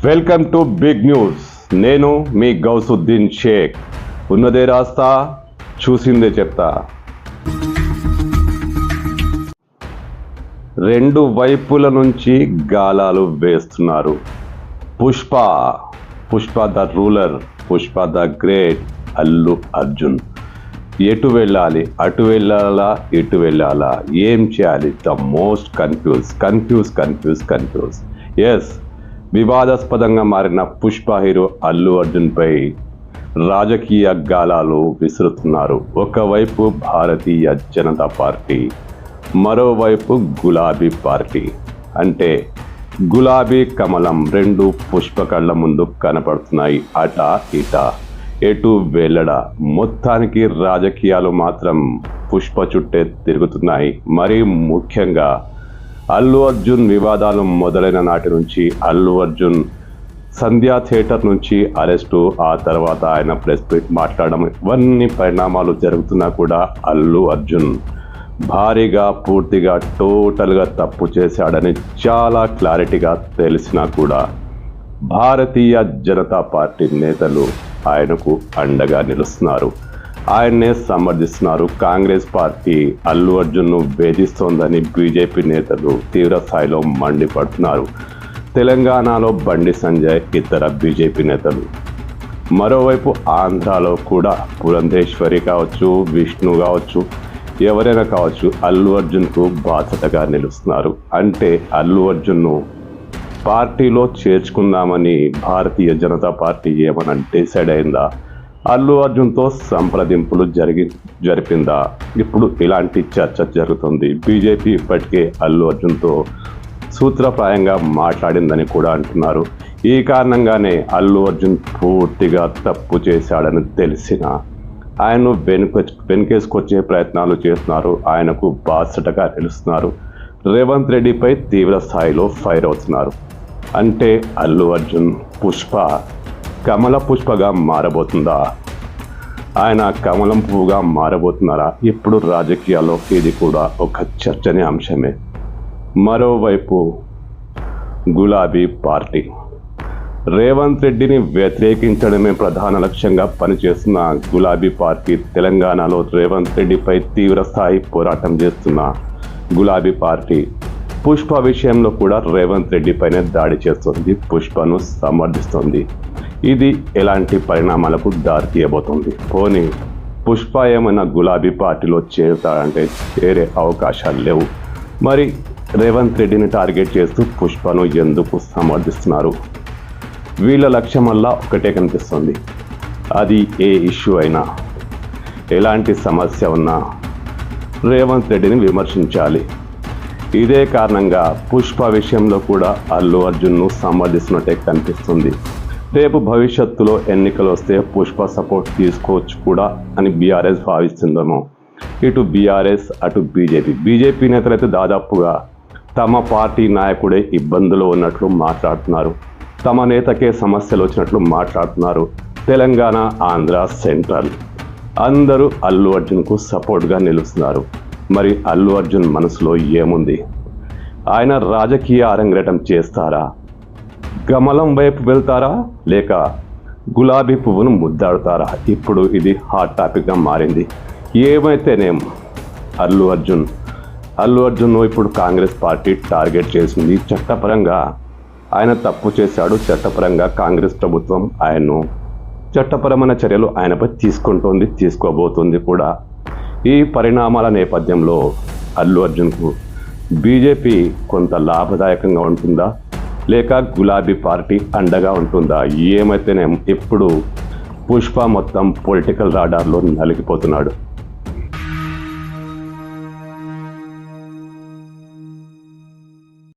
Welcome to big news. నేను మీ గౌసుద్దీన్ షేక్. ఉన్నదే రాస్తా, చూసిందే చెప్తా. రెండు వైపుల నుంచి గాలాలు వేస్తున్నారు. Pushpa the ruler, Pushpa the great, Allu Arjun. ఎటు వెళ్ళాలి, అటు వెళ్ళాలా, ఇటు వెళ్ళాలా, ఏం చేయాలి? The most confuse. ఎస్, వివాదాస్పదంగా మారిన పుష్ప హీరో అల్లు అర్జున్ పై రాజకీయ గాలాలు విసురుతున్నారు. ఒకవైపు భారతీయ జనతా పార్టీ, మరోవైపు గులాబీ పార్టీ. అంటే గులాబీ కమలం రెండు పుష్ప కళ్ళ ముందు కనపడుతున్నాయి. అటా ఇటా ఎటు వెళ్ళడా, మొత్తానికి రాజకీయాలు మాత్రం పుష్ప చుట్టే తిరుగుతున్నాయి. మరీ ముఖ్యంగా అల్లు అర్జున్ వివాదాలు మొదలైన నాటి నుంచి అల్లు అర్జున్ సంధ్యా థియేటర్ నుంచి అరెస్టు, ఆ తర్వాత ఆయన ప్రెస్ మీట్ మాట్లాడడం, ఇవన్నీ పరిణామాలు జరుగుతున్నా కూడా అల్లు అర్జున్ భారీగా పూర్తిగా టోటల్గా తప్పు చేశాడని చాలా క్లారిటీగా తెలిసినా కూడా భారతీయ జనతా పార్టీ నేతలు ఆయనకు అండగా నిలుస్తున్నారు, ఆయన్నే సమర్థిస్తున్నారు. కాంగ్రెస్ పార్టీ అల్లు అర్జున్ను వేధిస్తోందని బీజేపీ నేతలు తీవ్ర స్థాయిలో మండిపడుతున్నారు. తెలంగాణలో బండి సంజయ్, ఇతర బీజేపీ నేతలు. మరోవైపు ఆంధ్రాలో కూడా పురంధేశ్వరి కావచ్చు, విష్ణు కావచ్చు, ఎవరైనా కావచ్చు, అల్లు అర్జున్కు బాధ్యతగా నిలుస్తున్నారు. అంటే అల్లు అర్జున్ను పార్టీలో చేర్చుకుందామని భారతీయ జనతా పార్టీ ఏమన్నా డిసైడ్ అయిందా? అల్లు అర్జున్తో సంప్రదింపులు జరిపిందా? ఇప్పుడు ఇలాంటి చర్చ జరుగుతుంది. బీజేపీ ఇప్పటికే అల్లు అర్జున్తో సూత్రప్రాయంగా మాట్లాడిందని కూడా అంటున్నారు. ఈ కారణంగానే అల్లు అర్జున్ పూర్తిగా తప్పు చేశాడని తెలిసిన ఆయన్ను వెనుకేసుకొచ్చే ప్రయత్నాలు చేస్తున్నారు. ఆయనకు బాసటగా నిలుస్తున్నారు. రేవంత్ రెడ్డిపై తీవ్ర స్థాయిలో ఫైర్ అవుతున్నారు. అంటే అల్లు అర్జున్ పుష్ప కమల పుష్పగా మారబోతుందా? ఆయన కమలం పువ్వుగా మారబోతున్నారా? ఇప్పుడు రాజకీయాల్లో ఇది కూడా ఒక చర్చనీయాంశమే. మరోవైపు గులాబీ పార్టీ రేవంత్ రెడ్డిని వ్యతిరేకించడమే ప్రధాన లక్ష్యంగా పనిచేస్తున్న గులాబీ పార్టీ తెలంగాణలో రేవంత్ రెడ్డిపై తీవ్ర స్థాయి పోరాటం చేస్తున్న గులాబీ పార్టీ పుష్ప విషయంలో కూడా రేవంత్ రెడ్డిపైనే దాడి చేస్తుంది, పుష్పను సమర్థిస్తుంది. ఇది ఎలాంటి పరిణామాలకు దారి తీయబోతుంది? పోనీ పుష్ప ఏమైనా గులాబీ పార్టీలో చేరుతాడంటే చేరే అవకాశాలు లేవు. మరి రేవంత్ రెడ్డిని టార్గెట్ చేస్తూ పుష్పను ఎందుకు సమర్థిస్తున్నారు? వీళ్ళ లక్ష్యం వల్ల ఒకటే కనిపిస్తుంది, అది ఏ ఇష్యూ అయినా, ఎలాంటి సమస్య ఉన్నా రేవంత్ రెడ్డిని విమర్శించాలి. ఇదే కారణంగా పుష్ప విషయంలో కూడా అల్లు అర్జున్ను సమర్థిస్తున్నట్టే కనిపిస్తుంది. రేపు భవిష్యత్తులో ఎన్నికలు వస్తే పుష్ప సపోర్ట్ తీసుకోవచ్చు కూడా అని బీఆర్ఎస్ భావిస్తుందేమో. ఇటు బీఆర్ఎస్, అటు బీజేపీ నేతలైతే దాదాపుగా తమ పార్టీ నాయకుడే ఇబ్బందులు ఉన్నట్లు మాట్లాడుతున్నారు, తమ నేతకే సమస్యలు వచ్చినట్లు మాట్లాడుతున్నారు. తెలంగాణ, ఆంధ్ర, సెంట్రల్ అందరూ అల్లు అర్జున్కు సపోర్ట్గా నిలుస్తున్నారు. మరి అల్లు అర్జున్ మనసులో ఏముంది? ఆయన రాజకీయ అరంగేటం చేస్తారా? కమలం వైపు వెళ్తారా, లేక గులాబీ పువ్వును ముద్దాడుతారా? ఇప్పుడు ఇది హాట్ టాపిక్గా మారింది. ఏమైతేనేం అల్లు అర్జున్ ఇప్పుడు కాంగ్రెస్ పార్టీ టార్గెట్ చేసింది. చట్టపరంగా ఆయన తప్పు చేశాడు. చట్టపరంగా కాంగ్రెస్ ప్రభుత్వం ఆయన్ను చట్టపరమైన చర్యలు ఆయనపై తీసుకోబోతుంది కూడా. ఈ పరిణామాల నేపథ్యంలో అల్లు అర్జున్కు బీజేపీ కొంత లాభదాయకంగా ఉంటుందా, లేక గులాబీ పార్టీ అండగా ఉంటుందా? ఏమైతేనే ఇప్పుడు పుష్ప మొత్తం పొలిటికల్ రాడార్లో నలిగిపోతున్నాడు.